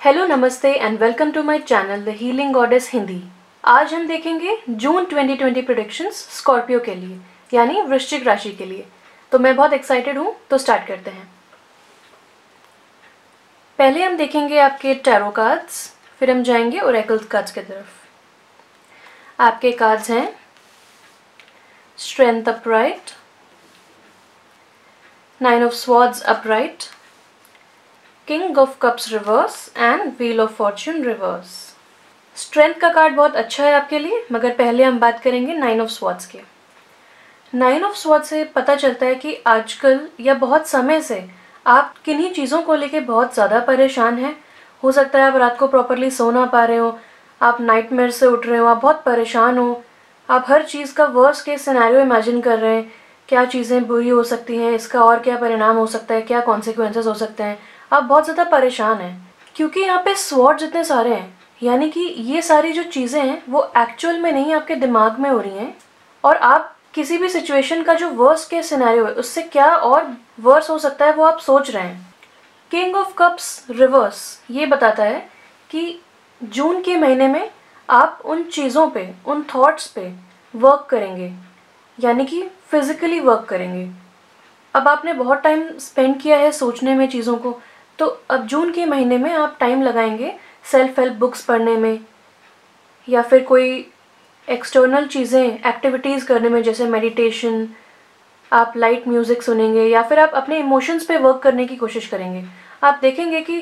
Hello नमस्ते and welcome to my channel the healing goddess Hindi. आज हम देखेंगे जून 2020 प्रेडिक्शंस स्कॉर्पियो के लिए यानी वृश्चिक राशि के लिए। तो मैं बहुत एक्साइटेड हूँ, तो स्टार्ट करते हैं। पहले हम देखेंगे आपके टैरो कार्ड्स, फिर हम जाएंगे ओरेकल कार्ड्स की तरफ। आपके कार्ड्स हैं strength upright, nine of swords upright, king of cups reverse and wheel of Fortune reverse. Strength का कार्ड बहुत अच्छा है आपके लिए, मगर पहले हम बात करेंगे नाइन ऑफ स्वॉर्ड्स के। नाइन ऑफ स्वॉर्ड्स से पता चलता है कि आजकल या बहुत समय से आप किन्हीं चीज़ों को लेके बहुत ज़्यादा परेशान हैं। हो सकता है आप रात को प्रॉपरली सो ना पा रहे हो, आप नाइटमेयर से उठ रहे हो, आप बहुत परेशान हो, आप हर चीज़ का वर्स्ट केस सिनेरियो इमेजिन कर रहे हैं, क्या चीज़ें बुरी हो सकती हैं, इसका और क्या परिणाम हो सकता है, क्या कॉन्सिक्वेंसेस हो सकते हैं। आप बहुत ज़्यादा परेशान हैं क्योंकि यहाँ पे स्वॉर्ड्स इतने सारे हैं, यानी कि ये सारी जो चीज़ें हैं वो एक्चुअल में नहीं आपके दिमाग में हो रही हैं, और आप किसी भी सिचुएशन का जो वर्स्ट केस सिनेरियो है उससे क्या और वर्स हो सकता है वो आप सोच रहे हैं। किंग ऑफ कप्स रिवर्स ये बताता है कि जून के महीने में आप उन चीज़ों पे, उन थॉट्स पे वर्क करेंगे, यानी कि फिजिकली वर्क करेंगे। अब आपने बहुत टाइम स्पेंड किया है सोचने में चीज़ों को, तो अब जून के महीने में आप टाइम लगाएंगे सेल्फ हेल्प बुक्स पढ़ने में, या फिर कोई एक्सटर्नल चीज़ें एक्टिविटीज़ करने में, जैसे मेडिटेशन, आप लाइट म्यूज़िक सुनेंगे, या फिर आप अपने इमोशंस पे वर्क करने की कोशिश करेंगे। आप देखेंगे कि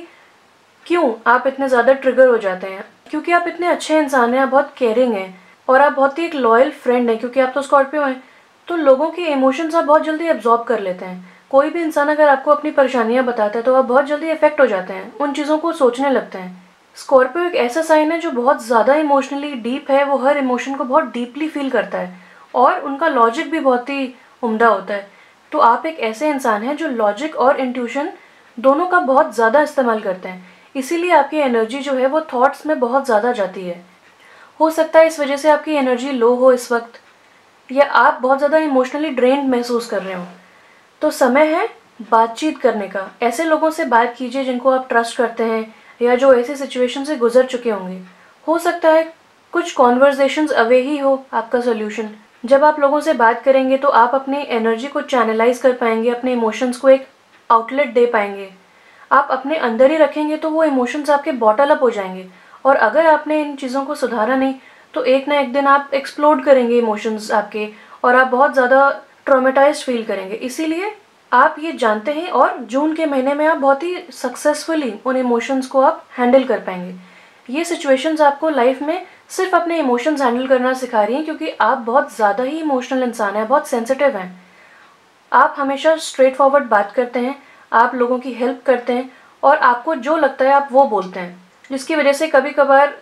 क्यों आप इतने ज़्यादा ट्रिगर हो जाते हैं, क्योंकि आप इतने अच्छे इंसान हैं, आप बहुत केयरिंग हैं और आप बहुत ही एक लॉयल फ्रेंड हैं, क्योंकि आप तो स्कॉर्पियो हैं। तो लोगों के इमोशंस आप बहुत जल्दी एब्जॉर्ब कर लेते हैं। कोई भी इंसान अगर आपको अपनी परेशानियां बताता है तो आप बहुत जल्दी इफेक्ट हो जाते हैं, उन चीज़ों को सोचने लगते हैं। स्कॉर्पियो एक ऐसा साइन है जो बहुत ज़्यादा इमोशनली डीप है, वो हर इमोशन को बहुत डीपली फील करता है और उनका लॉजिक भी बहुत ही उम्दा होता है। तो आप एक ऐसे इंसान हैं जो लॉजिक और इंट्यूशन दोनों का बहुत ज़्यादा इस्तेमाल करते हैं, इसीलिए आपकी एनर्जी जो है वो थॉट्स में बहुत ज़्यादा जाती है। हो सकता है इस वजह से आपकी एनर्जी लो हो इस वक्त, या आप बहुत ज़्यादा इमोशनली ड्रेन्ड महसूस कर रहे हो। तो समय है बातचीत करने का। ऐसे लोगों से बात कीजिए जिनको आप ट्रस्ट करते हैं या जो ऐसी सिचुएशन से गुजर चुके होंगे। हो सकता है कुछ कॉन्वर्जेशंस अवे ही हो आपका सोल्यूशन। जब आप लोगों से बात करेंगे तो आप अपनी एनर्जी को चैनलाइज कर पाएंगे, अपने इमोशंस को एक आउटलेट दे पाएंगे। आप अपने अंदर ही रखेंगे तो वो इमोशंस आपके बॉटल अप हो जाएंगे, और अगर आपने इन चीज़ों को सुधारा नहीं तो एक ना एक दिन आप एक्सप्लोड करेंगे इमोशंस आपके, और आप बहुत ज़्यादा ट्रॉमेटाइज्ड फील करेंगे। इसीलिए आप ये जानते हैं, और जून के महीने में आप बहुत ही सक्सेसफुली उन इमोशंस को आप हैंडल कर पाएंगे। ये सिचुएशंस आपको लाइफ में सिर्फ अपने इमोशंस हैंडल करना सिखा रही हैं, क्योंकि आप बहुत ज़्यादा ही इमोशनल इंसान हैं, बहुत सेंसिटिव हैं। आप हमेशा स्ट्रेट फॉरवर्ड बात करते हैं, आप लोगों की हेल्प करते हैं, और आपको जो लगता है आप वो बोलते हैं, जिसकी वजह से कभी कभार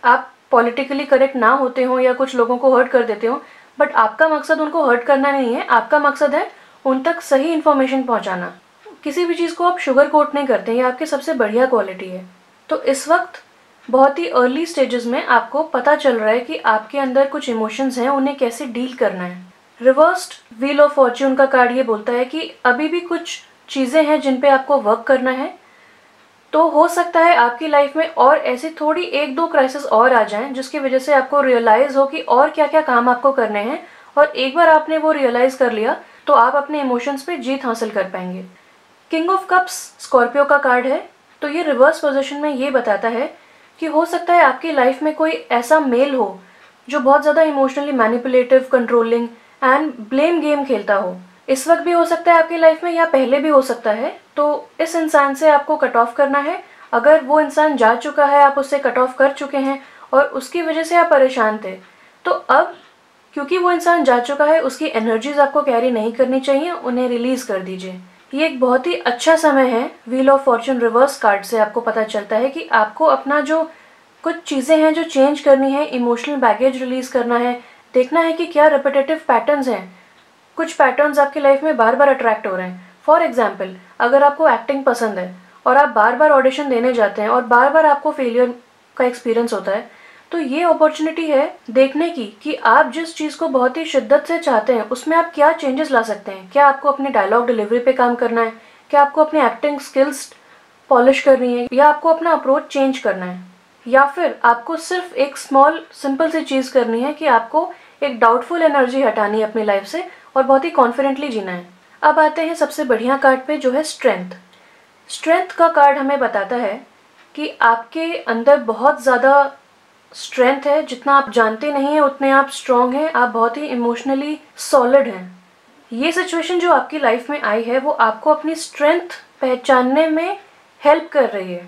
आप पॉलिटिकली करेक्ट ना होते हो या कुछ लोगों को हर्ट कर देते हो, बट आपका मकसद उनको हर्ट करना नहीं है, आपका मकसद है उन तक सही इन्फॉर्मेशन पहुंचाना। किसी भी चीज़ को आप शुगर कोट नहीं करते हैं, ये आपकी सबसे बढ़िया क्वालिटी है। तो इस वक्त बहुत ही अर्ली स्टेजेस में आपको पता चल रहा है कि आपके अंदर कुछ इमोशंस हैं, उन्हें कैसे डील करना है। रिवर्स्ड व्हील ऑफ फॉर्च्यून का कार्ड ये बोलता है कि अभी भी कुछ चीज़ें हैं जिन पे आपको वर्क करना है। तो हो सकता है आपकी लाइफ में और ऐसी थोड़ी एक दो क्राइसिस और आ जाएं, जिसकी वजह से आपको रियलाइज़ हो कि और क्या क्या काम आपको करने हैं, और एक बार आपने वो रियलाइज़ कर लिया तो आप अपने इमोशंस पे जीत हासिल कर पाएंगे। किंग ऑफ कप्स स्कॉर्पियो का कार्ड है, तो ये रिवर्स पोजीशन में ये बताता है कि हो सकता है आपकी लाइफ में कोई ऐसा मेल हो जो बहुत ज़्यादा emotionally manipulative, controlling and blame game खेलता हो। इस वक्त भी हो सकता है आपकी लाइफ में, या पहले भी हो सकता है। तो इस इंसान से आपको कट ऑफ करना है। अगर वो इंसान जा चुका है, आप उससे कट ऑफ कर चुके हैं और उसकी वजह से आप परेशान थे, तो अब क्योंकि वो इंसान जा चुका है, उसकी एनर्जीज आपको कैरी नहीं करनी चाहिए, उन्हें रिलीज कर दीजिए। ये एक बहुत ही अच्छा समय है। Wheel of Fortune reverse card से आपको पता चलता है कि आपको अपना जो कुछ चीज़ें हैं जो चेंज करनी है, इमोशनल बैगेज रिलीज करना है, देखना है कि क्या रिपीटेटिव पैटर्न्स हैं। कुछ पैटर्न्स आपकी लाइफ में बार बार अट्रैक्ट हो रहे हैं। फॉर एग्जाम्पल, अगर आपको एक्टिंग पसंद है और आप बार बार ऑडिशन देने जाते हैं और बार बार आपको फेलियर का एक्सपीरियंस होता है, तो ये अपॉर्चुनिटी है देखने की कि आप जिस चीज़ को बहुत ही शिद्दत से चाहते हैं उसमें आप क्या चेंजेस ला सकते हैं। क्या आपको अपने डायलॉग डिलीवरी पे काम करना है, क्या आपको अपने एक्टिंग स्किल्स पॉलिश करनी है, या आपको अपना अप्रोच चेंज करना है, या फिर आपको सिर्फ एक स्मॉल सिंपल सी चीज़ करनी है कि आपको एक डाउटफुल एनर्जी हटानी है अपनी लाइफ से और बहुत ही कॉन्फिडेंटली जीना है। अब आते हैं सबसे बढ़िया कार्ड पे, जो है स्ट्रेंथ। स्ट्रेंथ का कार्ड हमें बताता है कि आपके अंदर बहुत ज़्यादा स्ट्रेंथ है, जितना आप जानते नहीं हैं उतने आप स्ट्रॉन्ग हैं, आप बहुत ही इमोशनली सॉलिड हैं। ये सिचुएशन जो आपकी लाइफ में आई है वो आपको अपनी स्ट्रेंथ पहचानने में हेल्प कर रही है।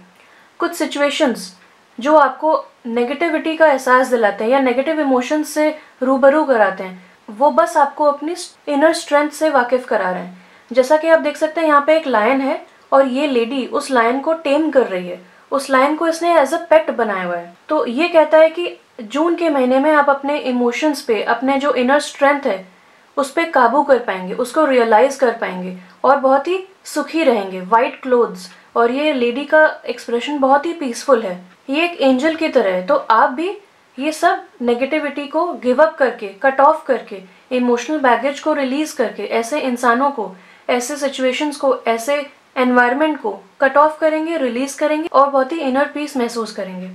कुछ सिचुएशंस जो आपको नेगेटिविटी का एहसास दिलाते हैं या नेगेटिव इमोशंस से रूबरू कराते हैं, वो बस आपको अपनी इनर स्ट्रेंथ से वाकिफ करा रहे हैं। जैसा कि आप देख सकते हैं यहाँ पे एक लायन है और ये लेडी उस लायन को टेम कर रही है, उस लायन को इसने एज अ पेट बनाया हुआ है। तो ये कहता है कि जून के महीने में आप अपने इमोशंस पे, अपने जो इनर स्ट्रेंथ है उस पर काबू कर पाएंगे, उसको रियलाइज कर पाएंगे और बहुत ही सुखी रहेंगे। वाइट क्लोथ्स और ये लेडी का एक्सप्रेशन बहुत ही पीसफुल है, ये एक एंजल की तरह है। तो आप भी ये सब नेगेटिविटी को गिव अप करके, कट ऑफ करके, इमोशनल बैगेज को रिलीज करके ऐसे इंसानों को, ऐसे सिचुएशंस को, ऐसे एनवायरनमेंट को कट ऑफ करेंगे, रिलीज करेंगे और बहुत ही इनर पीस महसूस करेंगे।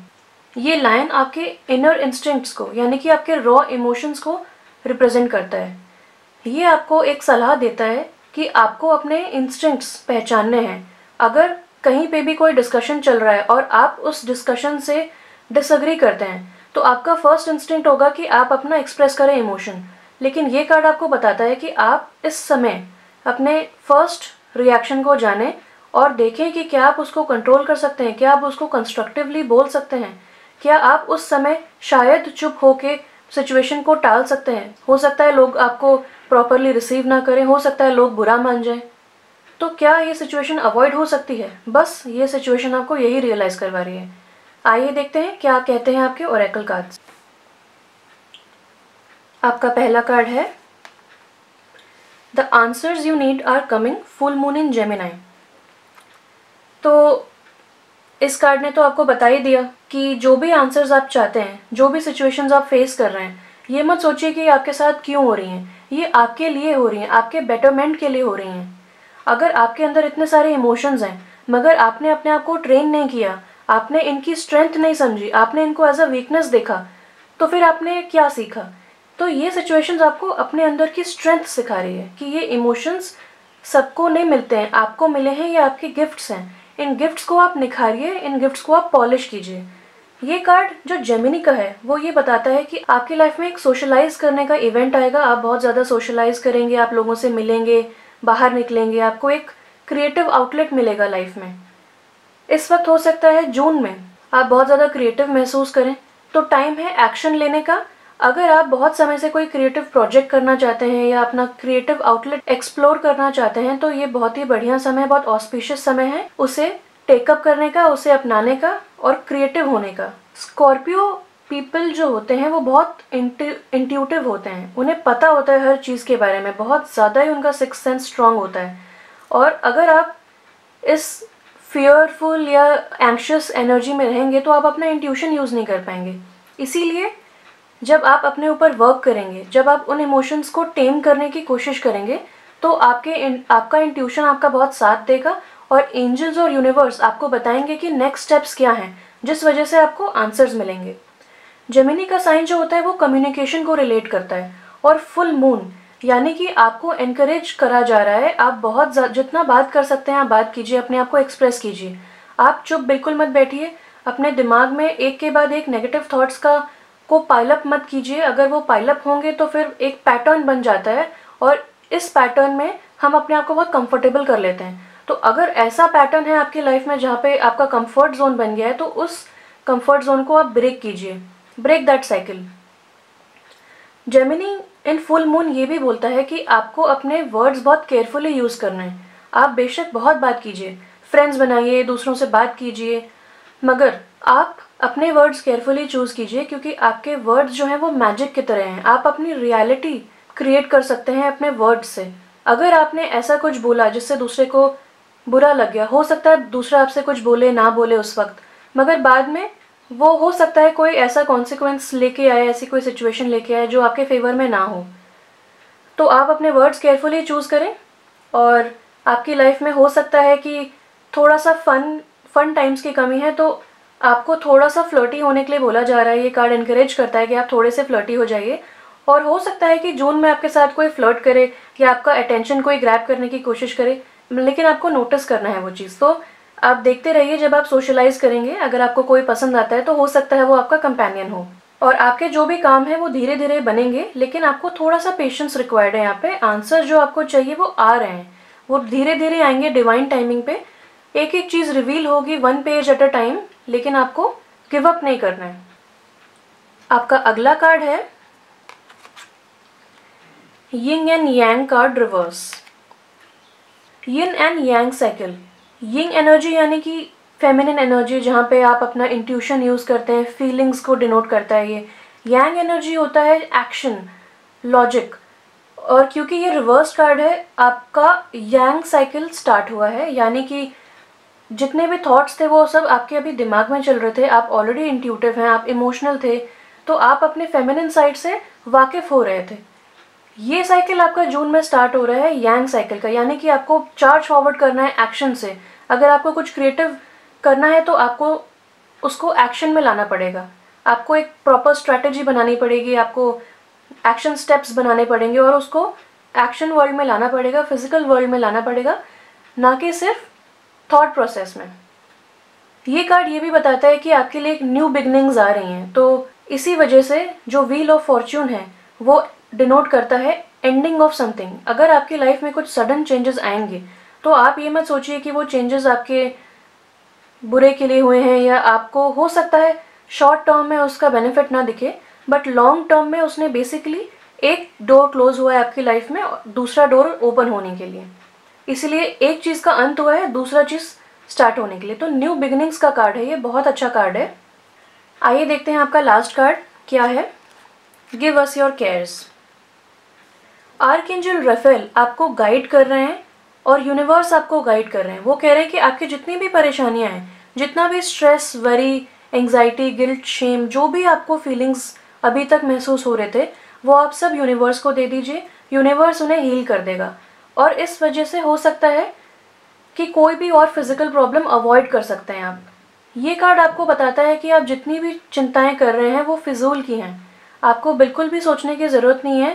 ये लायन आपके इनर इंस्टिंक्ट्स को, यानी कि आपके रॉ इमोशंस को रिप्रेजेंट करता है। ये आपको एक सलाह देता है कि आपको अपने इंस्टिंक्ट्स पहचानने हैं। अगर कहीं पे भी कोई डिस्कशन चल रहा है और आप उस डिस्कशन से डिसएग्री करते हैं तो आपका फर्स्ट इंस्टिंक्ट होगा कि आप अपना एक्सप्रेस करें इमोशन, लेकिन ये कार्ड आपको बताता है कि आप इस समय अपने फर्स्ट रिएक्शन को जानें और देखें कि क्या आप उसको कंट्रोल कर सकते हैं, क्या आप उसको कंस्ट्रक्टिवली बोल सकते हैं, क्या आप उस समय शायद चुप होके सिचुएशन को टाल सकते हैं। हो सकता है लोग आपको प्रॉपरली रिसीव ना करें, हो सकता है लोग बुरा मान जाएं, तो क्या ये सिचुएशन अवॉइड हो सकती है? बस ये सिचुएशन आपको यही रियलाइज करवा रही है। आइए देखते हैं क्या कहते हैं आपके ओरेकल कार्ड्स। आपका पहला कार्ड है the answers you need are coming, full moon in Gemini. तो इस कार्ड ने तो आपको बता ही दिया कि जो भी आंसर्स आप चाहते हैं, जो भी सिचुएशंस आप फेस कर रहे हैं, ये मत सोचिए कि आपके साथ क्यों हो रही हैं, ये आपके लिए हो रही हैं, आपके बेटरमेंट के लिए हो रही हैं। अगर आपके अंदर इतने सारे इमोशंस हैं मगर आपने अपने आप को ट्रेन नहीं किया, आपने इनकी स्ट्रेंथ नहीं समझी, आपने इनको एज अ वीकनेस देखा, तो फिर आपने क्या सीखा? तो ये सिचुएशंस आपको अपने अंदर की स्ट्रेंथ सिखा रही है कि ये इमोशंस सबको नहीं मिलते हैं, आपको मिले हैं, ये आपके गिफ्ट्स हैं। इन गिफ्ट्स को आप निखारिए, इन गिफ्ट्स को आप पॉलिश कीजिए। ये कार्ड जो जेमिनी का है वो ये बताता है कि आपकी लाइफ में एक सोशलाइज करने का इवेंट आएगा, आप बहुत ज़्यादा सोशलाइज करेंगे, आप लोगों से मिलेंगे, बाहर निकलेंगे, आपको एक क्रिएटिव आउटलेट मिलेगा लाइफ में। इस वक्त हो सकता है जून में आप बहुत ज़्यादा क्रिएटिव महसूस करें, तो टाइम है एक्शन लेने का। अगर आप बहुत समय से कोई क्रिएटिव प्रोजेक्ट करना चाहते हैं या अपना क्रिएटिव आउटलेट एक्सप्लोर करना चाहते हैं तो ये बहुत ही बढ़िया समय, बहुत ऑस्पिशियस समय है उसे टेकअप करने का, उसे अपनाने का और क्रिएटिव होने का। स्कॉर्पियो पीपल जो होते हैं वो बहुत इंट्यूटिव होते हैं, उन्हें पता होता है हर चीज़ के बारे में, बहुत ज़्यादा ही उनका सिक्स सेंस स्ट्रांग होता है। और अगर आप इस फियरफुल या एंग्शियस एनर्जी में रहेंगे तो आप अपना इंट्यूशन यूज़ नहीं कर पाएंगे। इसीलिए जब आप अपने ऊपर वर्क करेंगे, जब आप उन इमोशंस को टेम करने की कोशिश करेंगे तो आपका इंट्यूशन आपका बहुत साथ देगा और एंजल्स और यूनिवर्स आपको बताएंगे कि नेक्स्ट स्टेप्स क्या हैं, जिस वजह से आपको आंसर्स मिलेंगे। जेमिनी का साइन जो होता है वो कम्युनिकेशन को रिलेट करता है और फुल मून यानी कि आपको एनकरेज करा जा रहा है, आप बहुत जितना बात कर सकते हैं आप बात कीजिए, अपने आप को एक्सप्रेस कीजिए। आप चुप बिल्कुल मत बैठिए, अपने दिमाग में एक के बाद एक नेगेटिव थॉट्स को पाइलअप मत कीजिए। अगर वो पाइलअप होंगे तो फिर एक पैटर्न बन जाता है और इस पैटर्न में हम अपने आप को बहुत कंफर्टेबल कर लेते हैं। तो अगर ऐसा पैटर्न है आपकी लाइफ में जहाँ पे आपका कंफर्ट जोन बन गया है तो उस कंफर्ट जोन को आप ब्रेक कीजिए, break that cycle. Gemini in full moon ये भी बोलता है कि आपको अपने वर्ड्स बहुत केयरफुली यूज़ करना है। आप बेशक बहुत बात कीजिए, फ्रेंड्स बनाइए, दूसरों से बात कीजिए, मगर आप अपने वर्ड्स केयरफुली चूज़ कीजिए क्योंकि आपके वर्ड्स जो हैं वो मैजिक की तरह हैं। आप अपनी रियलिटी क्रिएट कर सकते हैं अपने वर्ड्स से। अगर आपने ऐसा कुछ बोला जिससे दूसरे को बुरा लग गया, हो सकता है दूसरा आपसे कुछ बोले ना बोले उस वक्त, मगर बाद में वो हो सकता है कोई ऐसा कॉन्सिक्वेंस लेके आए, ऐसी कोई सिचुएशन लेके आए जो आपके फेवर में ना हो। तो आप अपने वर्ड्स केयरफुली चूज़ करें और आपकी लाइफ में हो सकता है कि थोड़ा सा फन फन टाइम्स की कमी है, तो आपको थोड़ा सा फ्लर्टी होने के लिए बोला जा रहा है। ये कार्ड इनकरेज करता है कि आप थोड़े से फ्लर्टी हो जाइए, और हो सकता है कि जून में आपके साथ कोई फ्लर्ट करे या आपका अटेंशन कोई ग्रैब करने की कोशिश करे, लेकिन आपको नोटिस करना है वो चीज़। तो आप देखते रहिए, जब आप सोशलाइज करेंगे अगर आपको कोई पसंद आता है तो हो सकता है वो आपका कंपेनियन हो, और आपके जो भी काम है वो धीरे धीरे बनेंगे, लेकिन आपको थोड़ा सा पेशेंस रिक्वायर्ड है। यहाँ पे आंसर जो आपको चाहिए वो आ रहे हैं, वो धीरे धीरे आएंगे डिवाइन टाइमिंग पे। एक एक चीज़ रिवील होगी 1 पेज एट अ टाइम, लेकिन आपको गिव अप नहीं करना है। आपका अगला कार्ड है yin and yang card reverse. Yin and yang cycle, Ying energy यानी कि फेमिनिन एनर्जी, जहाँ पे आप अपना इंट्यूशन यूज़ करते हैं, फीलिंग्स को डिनोट करता है ये। यांग एनर्जी होता है एक्शन, लॉजिक, और क्योंकि ये रिवर्स कार्ड है, आपका यांग साइकिल स्टार्ट हुआ है, यानी कि जितने भी थॉट्स थे वो सब आपके अभी दिमाग में चल रहे थे, आप ऑलरेडी इंट्यूटिव हैं, आप इमोशनल थे, तो आप अपने फेमिनिन साइड से वाकिफ़ हो रहे थे। ये साइकिल आपका जून में स्टार्ट हो रहा है यांग साइकिल का, यानी कि आपको चार्ज फॉरवर्ड करना है एक्शन से। अगर आपको कुछ क्रिएटिव करना है तो आपको उसको एक्शन में लाना पड़ेगा, आपको एक प्रॉपर स्ट्रैटेजी बनानी पड़ेगी, आपको एक्शन स्टेप्स बनाने पड़ेंगे और उसको एक्शन वर्ल्ड में लाना पड़ेगा, फिजिकल वर्ल्ड में लाना पड़ेगा, ना कि सिर्फ थॉट प्रोसेस में। ये कार्ड ये भी बताता है कि आपके लिए एक न्यू बिगनिंग्स आ रही हैं, तो इसी वजह से जो व्हील ऑफ फॉर्च्यून है वो डिनोट करता है एंडिंग ऑफ समथिंग। अगर आपकी लाइफ में कुछ सडन चेंजेस आएंगे तो आप ये मत सोचिए कि वो चेंजेस आपके बुरे के लिए हुए हैं, या आपको हो सकता है शॉर्ट टर्म में उसका बेनिफिट ना दिखे, बट लॉन्ग टर्म में उसने बेसिकली एक डोर क्लोज हुआ है आपकी लाइफ में, दूसरा डोर ओपन होने के लिए। इसलिए एक चीज़ का अंत हुआ है, दूसरा चीज़ स्टार्ट होने के लिए। तो न्यू बिगिनिंग्स का कार्ड है ये, बहुत अच्छा कार्ड है। आइए देखते हैं आपका लास्ट कार्ड क्या है। Give us your cares. Archangel Raphael आपको गाइड कर रहे हैं और यूनिवर्स आपको गाइड कर रहे हैं। वो कह रहे हैं कि आपकी जितनी भी परेशानियां हैं, जितना भी stress, worry, anxiety, guilt, shame, जो भी आपको फीलिंग्स अभी तक महसूस हो रहे थे, वो आप सब यूनिवर्स को दे दीजिए, यूनिवर्स उन्हें हील कर देगा। और इस वजह से हो सकता है कि कोई भी और फिजिकल प्रॉब्लम अवॉइड कर सकते हैं आप। ये कार्ड आपको बताता है कि आप जितनी भी चिंताएं कर रहे हैं वो फिजूल की हैं, आपको बिल्कुल भी सोचने की ज़रूरत नहीं है,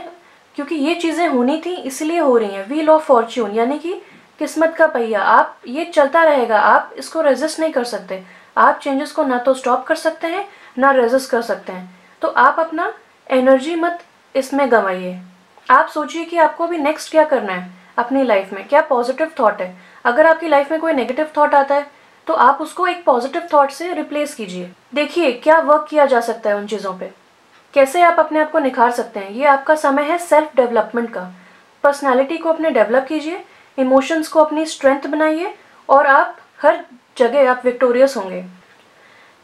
क्योंकि ये चीज़ें होनी थी इसलिए हो रही हैं। व्हील ऑफ फॉर्च्यून यानी कि किस्मत का पहिया, आप ये चलता रहेगा, आप इसको रेजिस्ट नहीं कर सकते। आप चेंजेस को ना तो स्टॉप कर सकते हैं ना रेजिस्ट कर सकते हैं। तो आप अपना एनर्जी मत इसमें गंवाइए। आप सोचिए कि आपको अभी नेक्स्ट क्या करना है अपनी लाइफ में, क्या पॉजिटिव थॉट है। अगर आपकी लाइफ में कोई नेगेटिव थॉट आता है तो आप उसको एक पॉजिटिव थॉट से रिप्लेस कीजिए। देखिए क्या वर्क किया जा सकता है उन चीज़ों पे, कैसे आप अपने आप को निखार सकते हैं। ये आपका समय है सेल्फ डेवलपमेंट का। पर्सनालिटी को अपने डेवलप कीजिए, इमोशंस को अपनी स्ट्रेंथ बनाइए, और आप हर जगह आप विक्टोरियस होंगे।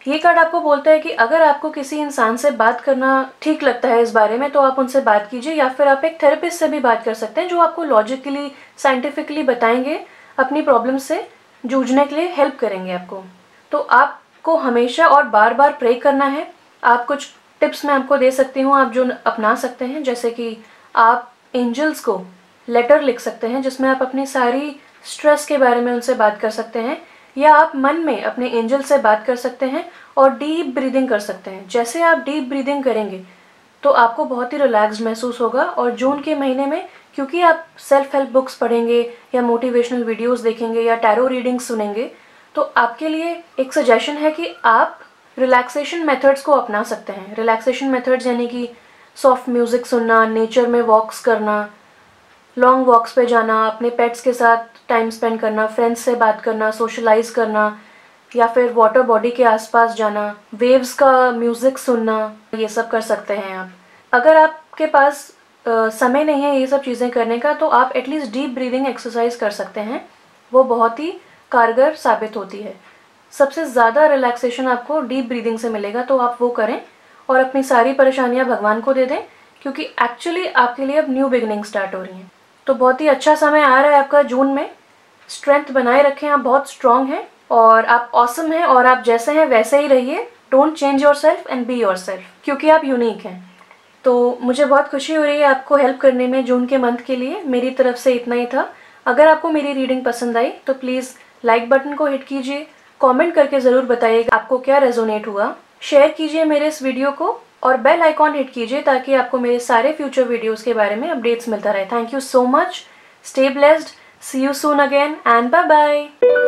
ये कार्ड आपको बोलता है कि अगर आपको किसी इंसान से बात करना ठीक लगता है इस बारे में, तो आप उनसे बात कीजिए, या फिर आप एक थेरेपिस्ट से भी बात कर सकते हैं जो आपको लॉजिकली, साइंटिफिकली बताएंगे, अपनी प्रॉब्लम से जूझने के लिए हेल्प करेंगे आपको। तो आपको हमेशा और बार बार प्रे करना है। आप कुछ टिप्स मैं आपको दे सकती हूँ आप जो अपना सकते हैं, जैसे कि आप एंजल्स को लेटर लिख सकते हैं जिसमें आप अपनी सारी स्ट्रेस के बारे में उनसे बात कर सकते हैं, या आप मन में अपने एंजल से बात कर सकते हैं और डीप ब्रीदिंग कर सकते हैं। जैसे आप डीप ब्रीदिंग करेंगे तो आपको बहुत ही रिलैक्स्ड महसूस होगा। और जून के महीने में क्योंकि आप सेल्फ हेल्प बुक्स पढ़ेंगे या मोटिवेशनल वीडियोस देखेंगे या टैरो रीडिंग्स सुनेंगे, तो आपके लिए एक सजेशन है कि आप रिलैक्सेशन मेथड्स को अपना सकते हैं। रिलैक्सेशन मेथड्स यानी कि सॉफ्ट म्यूज़िक सुनना, नेचर में वॉक्स करना, लॉन्ग वॉक्स पे जाना, अपने पेट्स के साथ टाइम स्पेंड करना, फ्रेंड्स से बात करना, सोशलाइज करना, या फिर वाटर बॉडी के आसपास जाना, वेव्स का म्यूज़िक सुनना, ये सब कर सकते हैं आप। अगर आपके पास समय नहीं है ये सब चीज़ें करने का, तो आप एटलीस्ट डीप ब्रीदिंग एक्सरसाइज कर सकते हैं, वो बहुत ही कारगर साबित होती है। सबसे ज़्यादा रिलैक्सेशन आपको डीप ब्रीदिंग से मिलेगा, तो आप वो करें और अपनी सारी परेशानियां भगवान को दे दें, क्योंकि एक्चुअली आपके लिए अब न्यू बिगनिंग स्टार्ट हो रही हैं। तो बहुत ही अच्छा समय आ रहा है आपका जून में। स्ट्रेंथ बनाए रखें, आप बहुत स्ट्रांग हैं और आप ऑसम हैं, और आप जैसे हैं वैसे ही रहिए। Don't change your self and be your self, क्योंकि आप यूनिक हैं। तो मुझे बहुत खुशी हो रही है आपको हेल्प करने में जून के मंथ के लिए। मेरी तरफ से इतना ही था। अगर आपको मेरी रीडिंग पसंद आई तो प्लीज़ लाइक बटन को हिट कीजिए, कमेंट करके ज़रूर बताइएगा आपको क्या रेजोनेट हुआ। शेयर कीजिए मेरे इस वीडियो को और बेल आइकॉन हिट कीजिए ताकि आपको मेरे सारे फ्यूचर वीडियोस के बारे में अपडेट्स मिलता रहे। Thank you so much, stay blessed, see you soon again and bye bye.